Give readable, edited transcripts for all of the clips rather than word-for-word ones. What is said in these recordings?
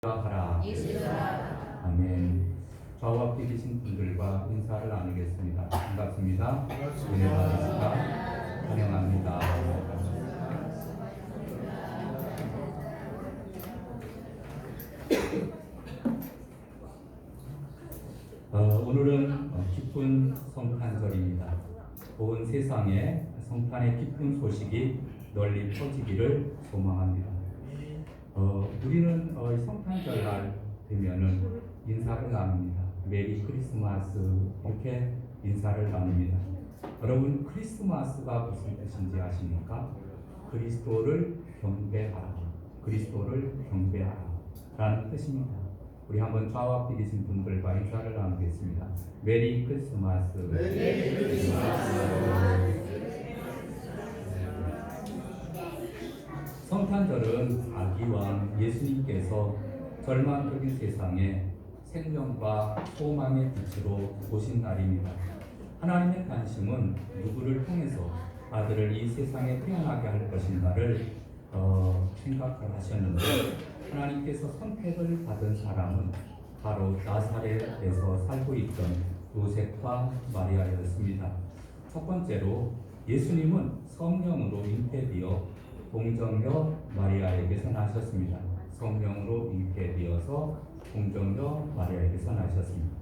하라. 아멘. 좌우 앞에 계신 분들과 인사를 나누겠습니다. 반갑습니다. 은혜 받으시다. 환영합니다. 오늘은 기쁜 성탄절입니다. 온 세상에 성탄의 기쁜 소식이 널리 퍼지기를 소망합니다. 우리는 성탄절날 되면은 인사를 나눕니다. 메리 크리스마스 이렇게 인사를 나눕니다. 여러분, 크리스마스가 무슨 뜻인지 아십니까? 그리스도를 경배하라. 그리스도를 경배하라 라는 뜻입니다. 우리 한번 좌우 앞에 계신 분들과 인사를 나누겠습니다. 메리 크리스마스. 메리 크리스마스. 성탄절은 아기왕 예수님께서 절망적인 세상에 생명과 소망의 빛으로 오신 날입니다. 하나님의 관심은 누구를 통해서 아들을 이 세상에 태어나게 할 것인가를 생각을 하셨는데, 하나님께서 선택을 받은 사람은 바로 나사렛에서 살고 있던 요셉과 마리아였습니다. 첫 번째로 예수님은 성령으로 잉태되어 동정녀 마리아에게서 나셨습니다. 성령으로 잉태되어서 동정녀 마리아에게서 나셨습니다.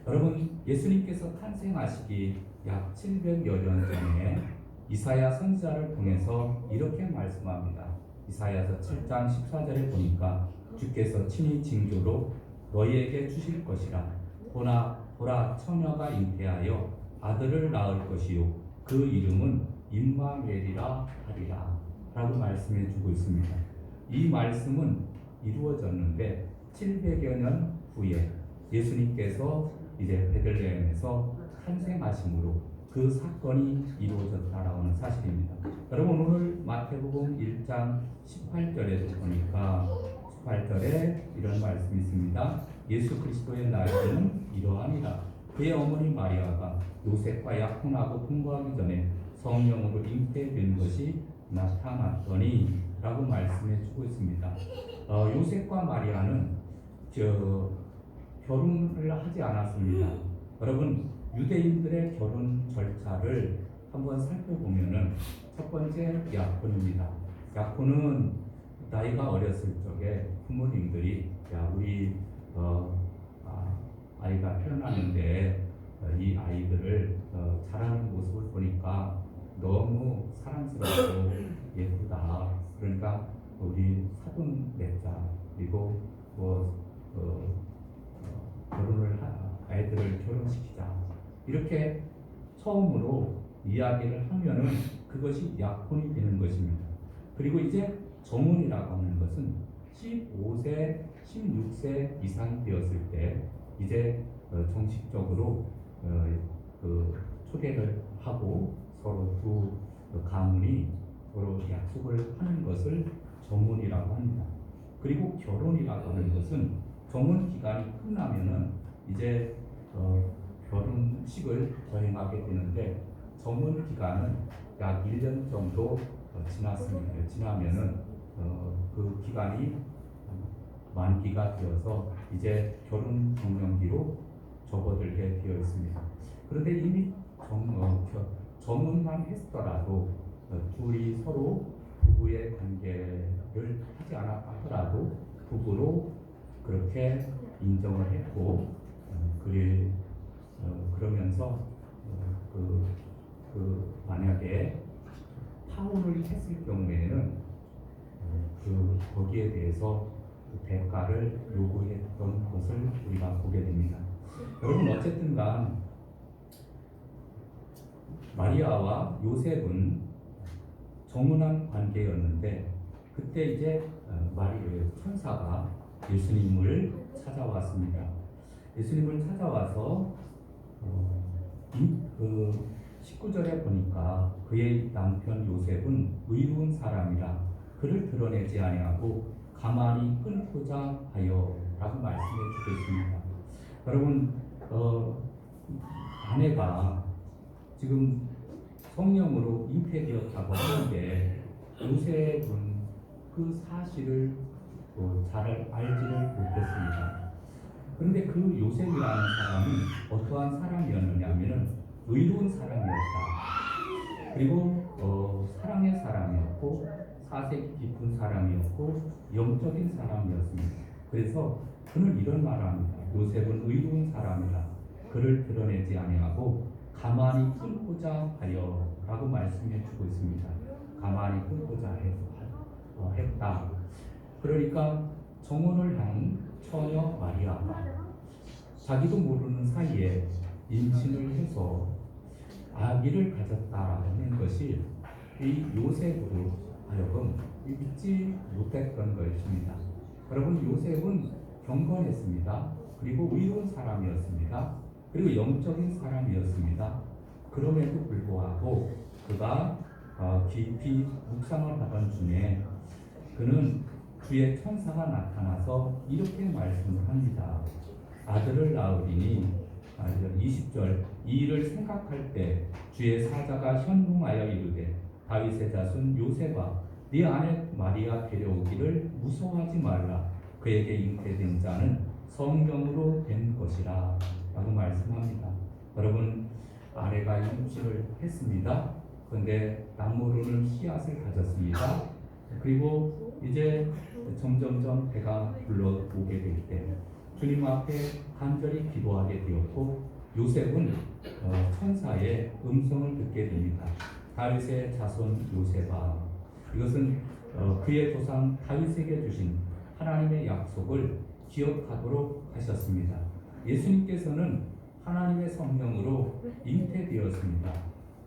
여러분, 예수님께서 탄생하시기 약 700여 년 전에 이사야 선지자를 통해서 이렇게 말씀합니다. 이사야서 7장 14절에 보니까 주께서 친히 징조로 너희에게 주실 것이라. 보라 처녀가 잉태하여 아들을 낳을 것이요 그 이름은 임마누엘이라 하리라 라고 말씀해 주고 있습니다. 이 말씀은 이루어졌는데 700여 년 후에 예수님께서 이제 베들레헴에서 탄생하심으로 그 사건이 이루어졌다라고 하는 사실입니다. 여러분, 오늘 마태복음 1장 18절에도 보니까 18절에 이런 말씀이 있습니다. 예수 그리스도의 나이는 이러하니라. 그의 어머니 마리아가 요셉과 약혼하고 분부하기 전에 성령으로 잉태된 것이 나타났더니 라고 말씀해 주고 있습니다. 요셉과 마리아는 결혼을 하지 않았습니다. 여러분, 유대인들의 결혼 절차를 한번 살펴보면은 첫 번째 약혼입니다. 약혼은 나이가 어렸을 적에 부모님들이 우리 아이가 태어났는데 이 아이들을 자라는 모습을 보니까 너무 사랑스럽고 예쁘다. 그러니까 우리 사돈 맺자. 그리고 아이들을 결혼시키자. 이렇게 처음으로 이야기를 하면은 그것이 약혼이 되는 것입니다. 그리고 이제 정혼이라고 하는 것은 15세, 16세 이상이 되었을 때 이제 정식적으로 초대를 하고 서로 두 가문이 서로 약속을 하는 것을 정혼이라고 합니다. 그리고 결혼이라고 하는 것은 정혼 기간이 끝나면은 이제 결혼식을 거행하게 되는데, 정혼 기간은 약 1년 정도 지났습니다. 지나면은 그 기간이 만기가 되어서 이제 결혼 정년기로 접어들게 되어 있습니다. 그런데 이미 정혼만 했더라도 둘이 서로 부부의 관계를 하지 않았더라도 부부로 그렇게 인정을 했고, 그러면서 만약에 파혼을 했을 경우에는 거기에 대해서 대가를 요구했던 것을 우리가 보게 됩니다. 여러분, 어쨌든 간 마리아와 요셉은 정혼한 관계였는데, 그때 이제 마리아의 천사가 예수님을 찾아왔습니다. 예수님을 찾아와서 19절에 보니까 그의 남편 요셉은 의로운 사람이라 그를 드러내지 아니하고 가만히 끊고자 하여 라고 말씀해 주고 있습니다. 여러분, 아내가 지금 성령으로 잉태되었다고 하는데 요셉은 그 사실을 잘 알지를 못했습니다. 그런데 그 요셉이라는 사람은 어떠한 사람이었느냐면은 의로운 사람이었다. 그리고 사랑의 사람이었고 사색이 깊은 사람이었고 영적인 사람이었습니다. 그래서 그는 이런 말을 합니다. 요셉은 의로운 사람이라 그를 드러내지 아니하고 가만히 끊고자 하여 라고 말씀해 주고 있습니다. 가만히 끊고자 했다. 그러니까 정원을 한 처녀 마리아가 자기도 모르는 사이에 임신을 해서 아기를 가졌다는 것이 이 요셉으로 하여금 믿지 못했던 것입니다. 여러분, 요셉은 경건했습니다. 그리고 의로운 사람이었습니다. 그리고 영적인 사람이었습니다. 그럼에도 불구하고 그가 깊이 묵상을 하던 중에 그는 주의 천사가 나타나서 이렇게 말씀을 합니다. 아들을 낳으리니 20절 이 일을 생각할 때 주의 사자가 현몽하여 이르되 다윗의 자손 요셉아 네 아내 마리아 데려오기를 무서워하지 말라. 그에게 잉태된 자는 성령으로 된 것이라 라고 말씀합니다. 여러분, 아내가 임신을 했습니다. 그런데 남모르는 씨앗을 가졌습니다. 그리고 이제 점점점 배가 불러오게 될 때 주님 앞에 간절히 기도하게 되었고 요셉은 천사의 음성을 듣게 됩니다. 다윗의 자손 요셉아, 이것은 그의 조상 다윗에게 주신 하나님의 약속을 기억하도록 하셨습니다. 예수님께서는 하나님의 성령으로 잉태되었습니다.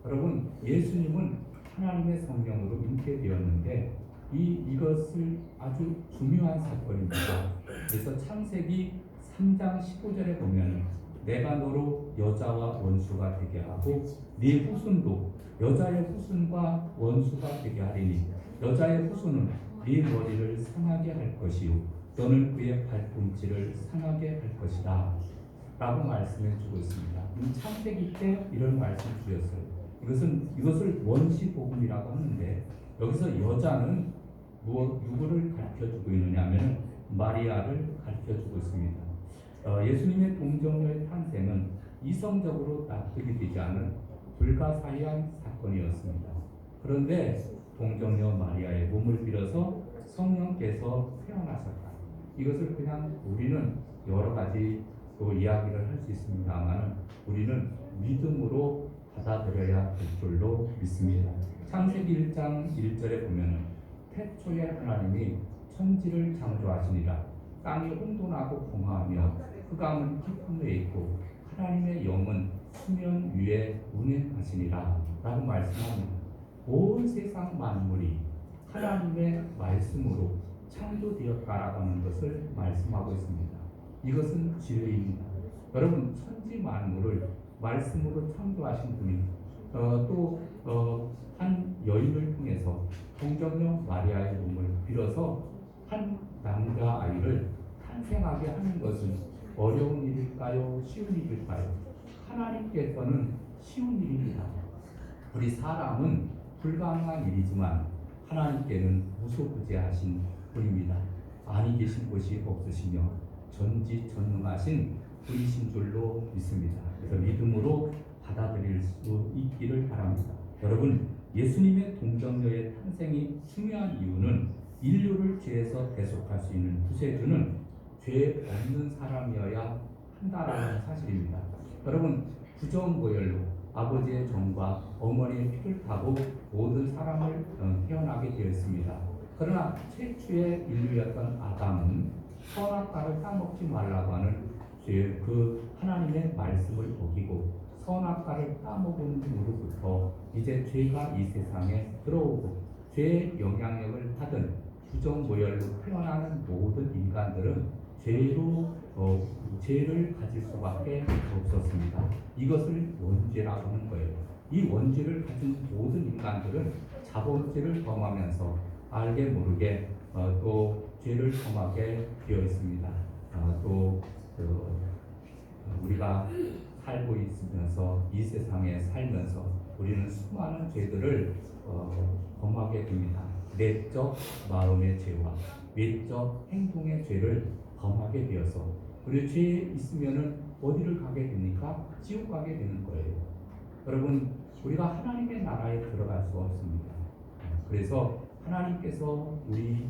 여러분, 예수님은 하나님의 성령으로 잉태되었는데 이것을 아주 중요한 사건입니다. 그래서 창세기 3장 15절에 보면 내가 너로 여자와 원수가 되게 하고 네 후손도 여자의 후손과 원수가 되게 하리니 여자의 후손은 네 머리를 상하게 할 것이요 너는 그의 발꿈치를 상하게 할 것이다 라고 말씀해 주고 있습니다. 창세기 때 이런 말씀 주셨어요. 이것을 원시복음이라고 하는데 여기서 여자는 누구를 가르쳐주고 있느냐 하면 마리아를 가르쳐주고 있습니다. 예수님의 동정녀의 탄생은 이성적으로 납득이 되지 않은 불가사의한 사건이었습니다. 그런데 동정녀 마리아의 몸을 빌어서 성령께서 태어나셨다. 이것을 그냥 우리는 여러 가지 이야기를 할 수 있습니다만 우리는 믿음으로 받아들여야 될 줄로 믿습니다. 창세기 1장 1절에 보면 태초에 하나님이 천지를 창조하시니라. 땅이 혼돈하고 공허하며 흑암은 깊은 데에 있고 하나님의 영은 수면 위에 운행하시니라 라고 말씀합니다. 온 세상 만물이 하나님의 말씀으로 창조되었다라고 하는 것을 말씀하고 있습니다. 이것은 진리입니다. 여러분, 천지 만물을 말씀으로 창조하신 분이 한 여인을 통해서 동정녀 마리아의 몸을 빌어서 한 남자 아이를 탄생하게 하는 것은 어려운 일일까요? 쉬운 일일까요? 하나님께서는 쉬운 일입니다. 우리 사람은 불가능한 일이지만 하나님께는 무소부재하신 분입니다. 아니 계신 곳이 없으시며 전지전능하신 분이신 줄로 믿습니다. 그래서 믿음으로 받아들일 수 있기를 바랍니다. 여러분, 예수님의 동정녀의 탄생이 중요한 이유는 인류를 죄에서 대속할 수 있는 구세주는 죄 없는 사람이어야 한다라는 사실입니다. 여러분, 부정고열로 아버지의 정과 어머니의 피를 타고 모든 사람을 태어나게 되었습니다. 그러나 최초의 인류였던 아담은 선악과를 따먹지 말라고 하는 그 하나님의 말씀을 어기고 선악과를 따먹은 후로부터 이제 죄가 이 세상에 들어오고 죄의 영향력을 받은 부정모열로 태어나는 모든 인간들은 죄를 가질 수밖에 없었습니다. 이것을 원죄라고 하는 거예요. 이 원죄를 가진 모든 인간들은 자본죄를 범하면서 알게 모르게 또 죄를 범하게 되어 있습니다. 우리가 살고 있으면서 이 세상에 살면서 우리는 수많은 죄들을 범하게 됩니다. 내적 마음의 죄와 외적 행동의 죄를 범하게 되어서 그리고 죄에 있으면은 어디를 가게 됩니까? 지옥 가게 되는 거예요. 여러분 우리가 하나님의 나라에 들어갈 수 없습니다. 그래서 하나님께서 우리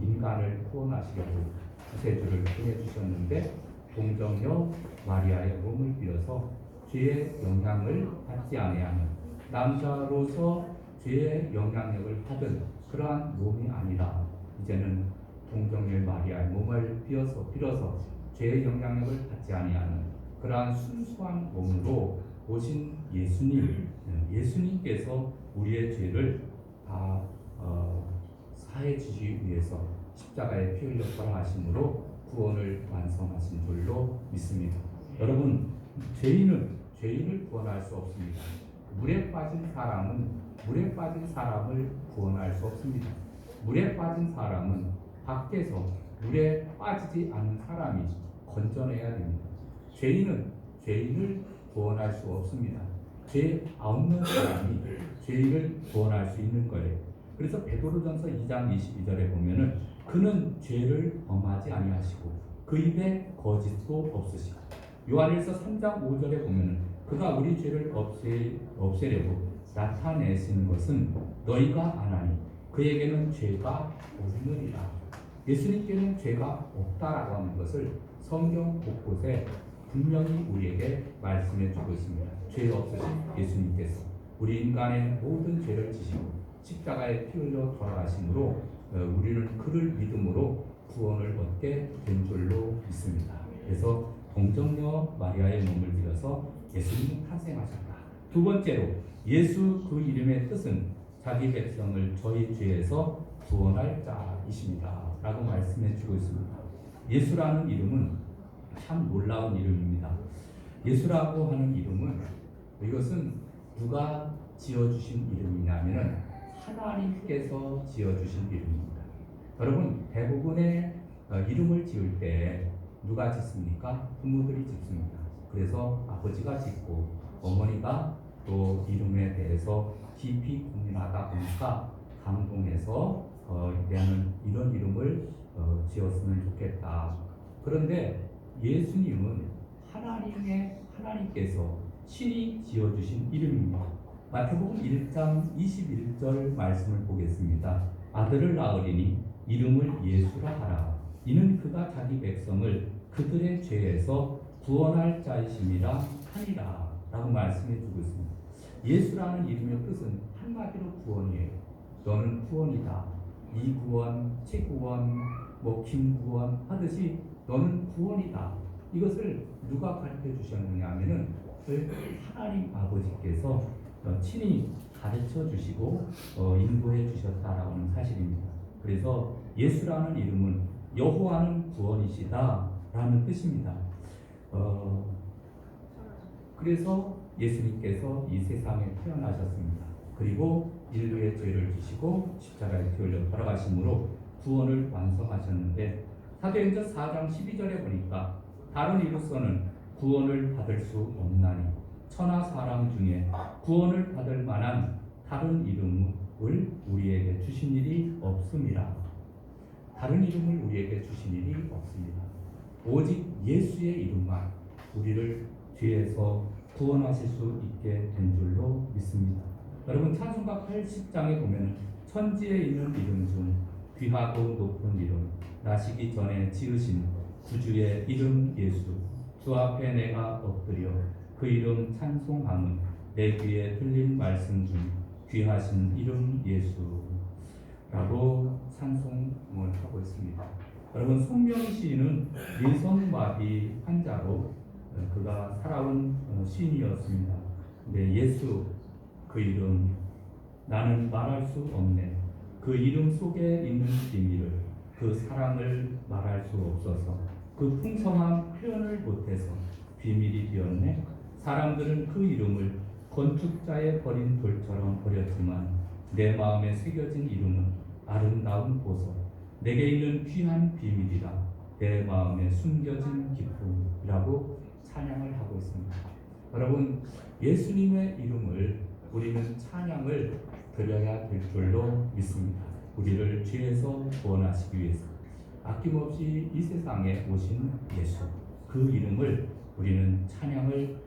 인간을 구원하시려고 구세주를 보내주셨는데 동정녀 마리아의 몸을 빌어서 죄의 영향을 받지 아니하는 남자로서 죄의 영향력을 받은 그러한 몸이 아니라 이제는 동정녀 마리아의 몸을 빌어서 죄의 영향력을 받지 아니하는 그러한 순수한 몸으로 오신 예수님께서 우리의 죄를 다 사해 주시기 위해서 십자가에 피 흘려 돌아가심으로 구원을 완성하신 줄로 믿습니다. 여러분 죄인을 구원할 수 없습니다. 물에 빠진 사람을 구원할 수 없습니다. 물에 빠진 사람은 밖에서 물에 빠지지 않은 사람이 건져내야 됩니다. 죄인을 구원할 수 없습니다. 죄 없는 사람이 죄인을 구원할 수 있는 거예요. 그래서 베드로전서 2장 22절에 보면은 그는 죄를 범하지 아니하시고 그 입에 거짓도 없으시고 요한일서 3장 5절에 보면은 그가 우리 죄를 없애려고 나타내시는 것은 너희가 아나니 그에게는 죄가 없느니라. 예수님께는 죄가 없다라고 하는 것을 성경 곳곳에 분명히 우리에게 말씀해 주고 있습니다. 죄 없으신 예수님께서 우리 인간의 모든 죄를 지시고 십자가에 피 흘려 돌아가심으로 우리는 그를 믿음으로 구원을 얻게 된 줄로 믿습니다. 그래서 동정녀 마리아의 몸을 빌어서 예수님은 탄생하셨다. 두 번째로 예수 그 이름의 뜻은 자기 백성을 저희 죄에서 구원할 자이십니다 라고 말씀해 주고 있습니다. 예수라는 이름은 참 놀라운 이름입니다. 예수라고 하는 이름은 이것은 누가 지어주신 이름이냐면 하나님께서 지어주신 이름입니다. 여러분 대부분의 이름을 지을 때 누가 짓습니까? 부모들이 짓습니다. 그래서 아버지가 짓고 어머니가 또 이름에 대해서 깊이 고민하다 보니까 감동해서 나는 이런 이름을 지었으면 좋겠다. 그런데 예수님은 하나님께서 친히 지어주신 이름입니다. 마태복음 1장 21절 말씀을 보겠습니다. 아들을 낳으리니 이름을 예수라 하라. 이는 그가 자기 백성을 그들의 죄에서 구원할 자이심이라 하니라 라고 말씀해 주고 있습니다. 예수라는 이름의 뜻은 한마디로 구원이에요. 너는 구원이다. 이 구원, 최구원, 김구원 하듯이 너는 구원이다. 이것을 누가 가르쳐 주셨느냐 하면은 하나님 아버지께서 친히 가르쳐 주시고 인도해 주셨다라고 하는 사실입니다. 그래서 예수라는 이름은 여호와는 구원이시다 라는 뜻입니다. 그래서 예수님께서 이 세상에 태어나셨습니다. 그리고 인류의 죄를 지시고 십자가에 피 흘려 돌아가심으로 구원을 완성하셨는데 사도행전 4장 12절에 보니까 다른 이로서는 구원을 받을 수 없나니 천하 사람 중에 구원을 받을 만한 다른 이름을 우리에게 주신 일이 없습니다. 다른 이름을 우리에게 주신 일이 없습니다. 오직 예수의 이름만 우리를 죄에서 구원하실 수 있게 된 줄로 믿습니다. 여러분 찬송가 80장에 보면 천지에 있는 이름 중 귀하고 높은 이름 나시기 전에 지으신 구주의 이름 예수 주 앞에 내가 엎드려 그 이름 찬송함은 내 귀에 들린 말씀 중 귀하신 이름 예수라고 찬송을 하고 있습니다. 여러분 송명희 시인은 뇌성마비 환자로 그가 살아온 시인이었습니다. 근데 예수 그 이름 나는 말할 수 없네. 그 이름 속에 있는 비밀을 그 사랑을 말할 수 없어서 그 풍성한 표현을 못해서 비밀이 되었네. 사람들은 그 이름을 건축자의 버린 돌처럼 버렸지만 내 마음에 새겨진 이름은 아름다운 보석 내게 있는 귀한 비밀이라 내 마음에 숨겨진 기쁨이라고 찬양을 하고 있습니다. 여러분 예수님의 이름을 우리는 찬양을 드려야 될 줄로 믿습니다. 우리를 죄에서 구원하시기 위해서 아낌없이 이 세상에 오신 예수, 그 이름을 우리는 찬양을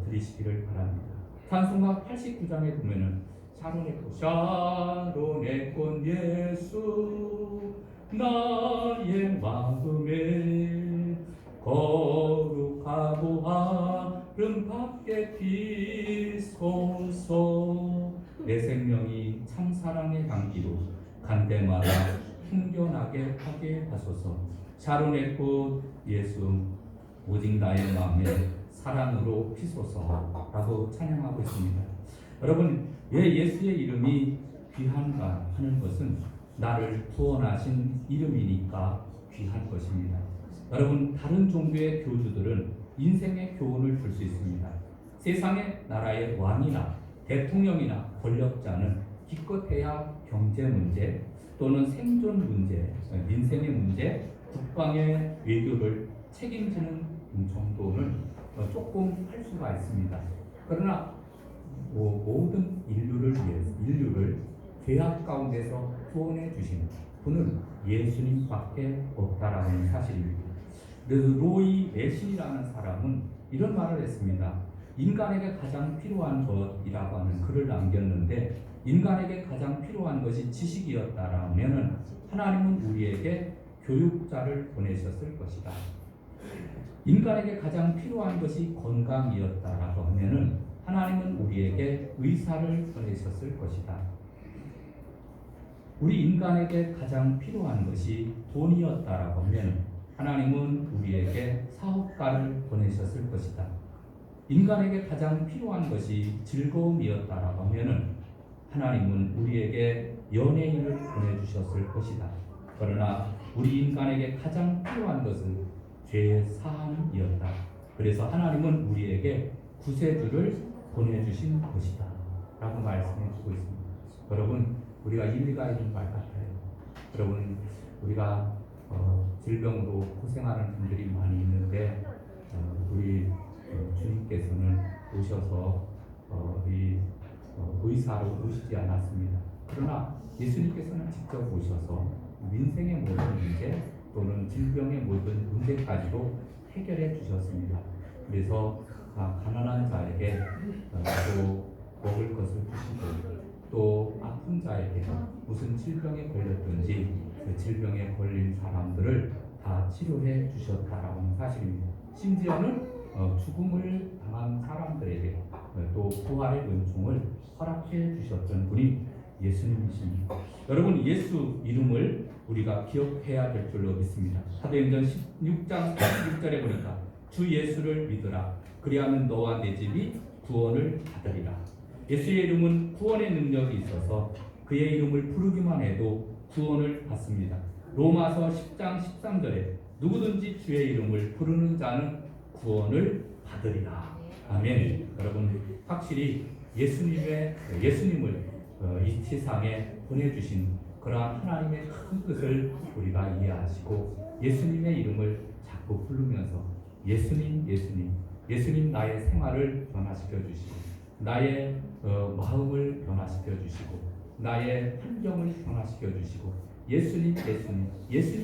드리시기를 바랍니다. 찬송가 89장에 보면은 샤론의 꽃 예수 나의 마음에 거룩하고 아름답게 비소서. 내 생명이 참사랑의 향기로 간대마다 풍겨나게 하게 하소서. 샤론의 꽃 예수 오직 나의 마음에 사랑으로 피소서라고 찬양하고 있습니다. 여러분, 왜 예수의 이름이 귀한가 하는 것은 나를 구원하신 이름이니까 귀한 것입니다. 여러분, 다른 종교의 교주들은 인생의 교훈을 줄 수 있습니다. 세상의 나라의 왕이나 대통령이나 권력자는 기껏해야 경제 문제 또는 생존 문제, 민생의 문제, 국방의 외교를 책임지는 정도는 조금 할 수가 있습니다. 그러나 모든 인류를 위해서 인류를 죄악 가운데서 구원해 주신 분은 예수님밖에 없다라는 사실입니다. 그래서 로이 매신이라는 사람은 이런 말을 했습니다. 인간에게 가장 필요한 것이라고 하는 글을 남겼는데, 인간에게 가장 필요한 것이 지식이었다라면은 하나님은 우리에게 교육자를 보내셨을 것이다. 인간에게 가장 필요한 것이 건강이었다라고 하면은 하나님은 우리에게 의사를 보내셨을 것이다. 우리 인간에게 가장 필요한 것이 돈이었다라고 하면 하나님은 우리에게 사업가를 보내셨을 것이다. 인간에게 가장 필요한 것이 즐거움이었다라고 하면 하나님은 우리에게 연예인을 보내주셨을 것이다. 그러나 우리 인간에게 가장 필요한 것은 죄의 사함이었다. 그래서 하나님은 우리에게 구세주를 보내주신 것이다 라고 말씀해 주고 있습니다. 여러분, 우리가 일리가 있는 말 같아요. 여러분, 우리가 질병으로 고생하는 분들이 많이 있는데 우리 주님께서는 오셔서 의사로 오시지 않았습니다. 그러나 예수님께서는 직접 오셔서 민생의 모든 문제 또는 질병의 모든 문제까지도 해결해 주셨습니다. 그래서 가난한 자에게 또 먹을 것을 주시고, 또 아픈 자에게 무슨 질병에 걸렸든지 그 질병에 걸린 사람들을 다 치료해 주셨다라고 하는 사실입니다. 심지어는 죽음을 당한 사람들에게 또 부활의 은총을 허락해 주셨던 분이 예수님이십니다. 여러분, 예수 이름을 우리가 기억해야 될 줄로 믿습니다. 사도행전 16장 16절에 보니까 주 예수를 믿으라. 그리하면 너와 내 집이 구원을 받으리라. 예수의 이름은 구원의 능력이 있어서 그의 이름을 부르기만 해도 구원을 받습니다. 로마서 10장 13절에 누구든지 주의 이름을 부르는 자는 구원을 받으리라. 아멘. 여러분, 확실히 예수님을 이 세상에 보내주신 그러한 하나님의 큰 뜻을 우리가 이해하시고 예수님의 이름을 자꾸 부르면서 예수님 나의 생활을 변화시켜 주시고 나의 마음을 변화시켜 주시고 나의 환경을 변화시켜 주시고 예수님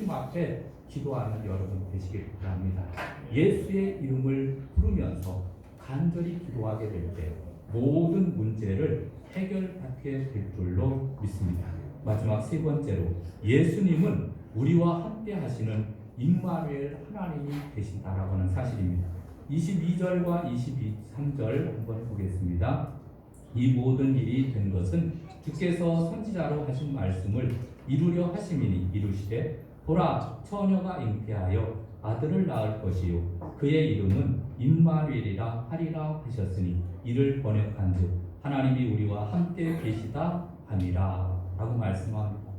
앞에 기도하는 여러분 되시길 바랍니다. 예수의 이름을 부르면서 간절히 기도하게 될 때 모든 문제를 해결받게 될 줄로 믿습니다. 마지막 세 번째로, 예수님은 우리와 함께 하시는 임마누엘 하나님이 되신다라고 하는 사실입니다. 22절과 23절 한번 보겠습니다. 이 모든 일이 된 것은 주께서 선지자로 하신 말씀을 이루려 하심이니 이루시되 보라, 처녀가 잉태하여 아들을 낳을 것이요 그의 이름은 임마누엘이라 하리라 하셨으니 이를 번역한즉 하나님이 우리와 함께 계시다 함이라 라고 말씀합니다.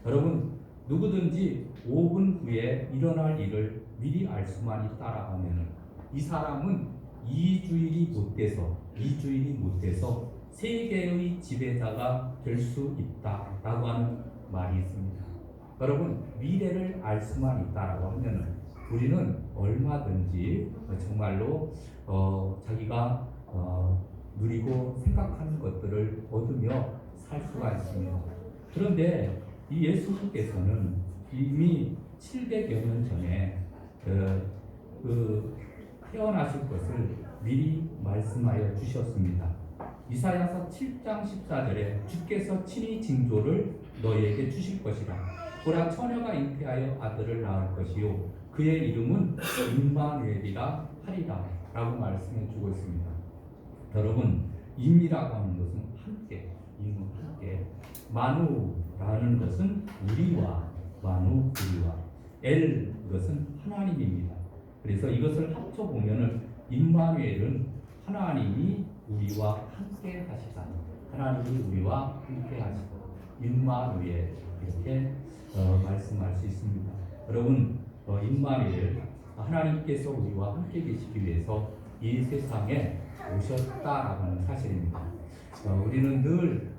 여러분, 누구든지 5분 후에 일어날 일을 미리 알 수만 있다라면 이 사람은 2주일이 못 돼서 세계의 지배자가 될 수 있다라고 하는 말이 있습니다. 여러분, 미래를 알 수만 있다라고 하면 우리는 얼마든지 정말로 자기가 누리고 생각하는 것들을 얻으며 살 수가 있습니다. 그런데 이 예수님께서는 이미 700여 년 전에 태어나실 것을 미리 말씀하여 주셨습니다. 이사야서 7장 14절에 주께서 친히 징조를 너희에게 주실 것이라. 보라, 처녀가 잉태하여 아들을 낳을 것이요 그의 이름은 임마누엘이라 하리라 라고 말씀해 주고 있습니다. 여러분, 임이라고 하는 것은 함께, 임은 함께, 마누라는 것은 우리와, 마누 우리와, 엘 이것은 하나님입니다. 그래서 이것을 합쳐보면은 임마누엘은 하나님이 우리와 함께 하시다, 하나님이 우리와 함께 하시다, 임마누엘 이렇게 말씀할 수 있습니다. 여러분, 임마누엘, 하나님께서 우리와 함께 계시기 위해서 이 세상에 오셨다라고 하는 사실입니다. 우리는 늘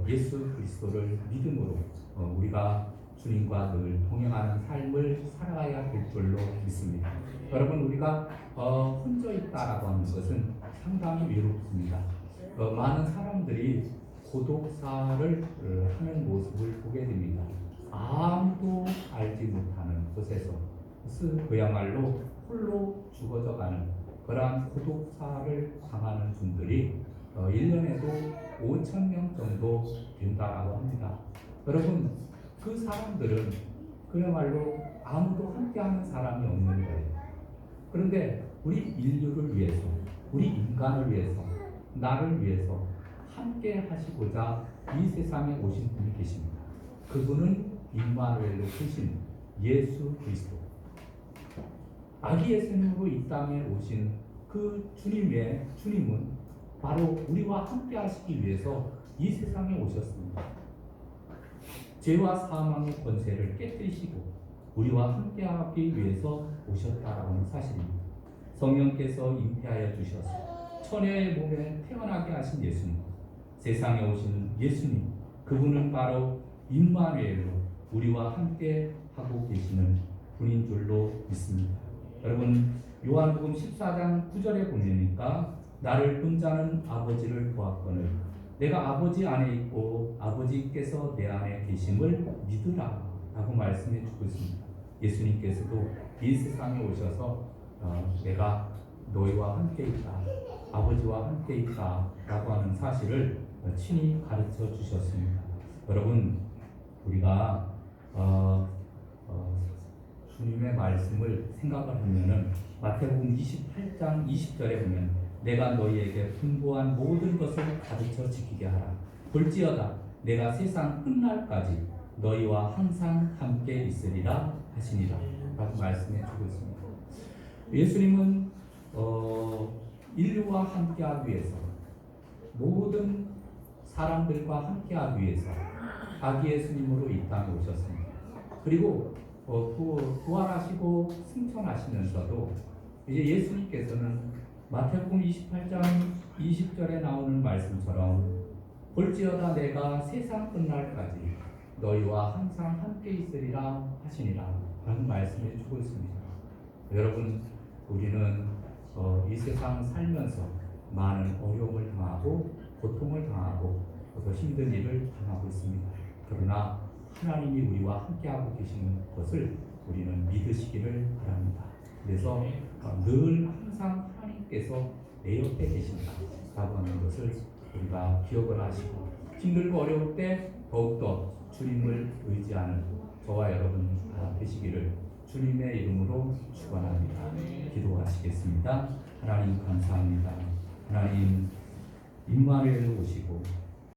예수 그리스도를 믿음으로 우리가 주님과 늘 동행하는 삶을 살아가야 될 줄로 믿습니다. 여러분, 우리가 혼자 있다라고 하는 것은 상당히 외롭습니다. 많은 사람들이 고독사를 하는 모습을 보게 됩니다. 아무도 알지 못하는 곳에서 그야말로 홀로 죽어져가는 그러한 고독사를 당하는 분들이 1년에도 5,000명 정도 된다라고 합니다. 여러분, 그 사람들은 그야말로 아무도 함께하는 사람이 없는 거예요. 그런데 우리 인류를 위해서, 우리 인간을 위해서, 나를 위해서 함께 하시고자 이 세상에 오신 분이 계십니다. 그분은 임마누엘로 크신 예수 그리스도, 아기 예수님으로 이 땅에 오신 그 주님은 바로 우리와 함께 하시기 위해서 이 세상에 오셨습니다. 죄와 사망의 권세를 깨뜨리시고 우리와 함께 하기 위해서 오셨다라는 사실입니다. 성령께서 잉태하여 주셔서 처녀의 몸에 태어나게 하신 예수님, 세상에 오신 예수님, 그분은 바로 임마누엘로 우리와 함께 하고 계시는 분인 줄로 믿습니다. 여러분, 요한복음 14장 9절에 보니까 나를 본 자는 아버지를 보았거늘 내가 아버지 안에 있고 아버지께서 내 안에 계심을 믿으라 라고 말씀해 주고 있습니다. 예수님께서도 이 세상에 오셔서 내가 너희와 함께 있다, 아버지와 함께 있다 라고 하는 사실을 친히 가르쳐 주셨습니다. 여러분, 우리가 주님의 말씀을 생각을 하면은 마태복음 28장 20절에 보면 내가 너희에게 분부한 모든 것을 가르쳐 지키게 하라. 볼지어다 내가 세상 끝날까지 너희와 항상 함께 있으리라 하시니라 라고 말씀해 주고 있습니다. 예수님은 인류와 함께하기 위해서, 모든 사람들과 함께하기 위해서 아기 예수님으로 이 땅에 오셨습니다. 그리고 부활하시고 승천하시면서도 이제 예수님께서는 마태복음 28장 20절에 나오는 말씀처럼 볼지어다 내가 세상 끝날까지 너희와 항상 함께 있으리라 하시니라 라는 말씀을 주고 있습니다. 여러분, 우리는 이 세상 살면서 많은 어려움을 당하고 고통을 당하고 또 힘든 일을 당하고 있습니다. 그러나 하나님이 우리와 함께하고 계시는 것을 우리는 믿으시기를 바랍니다. 그래서 늘 항상 하나님께서 내 옆에 계신다라고 하는 것을 우리가 기억을 하시고, 힘들고 어려울 때 더욱더 주님을 의지하는 저와 여러분 되시기를 주님의 이름으로 축원합니다. 기도하시겠습니다. 하나님 감사합니다. 하나님 임마누엘로 오시고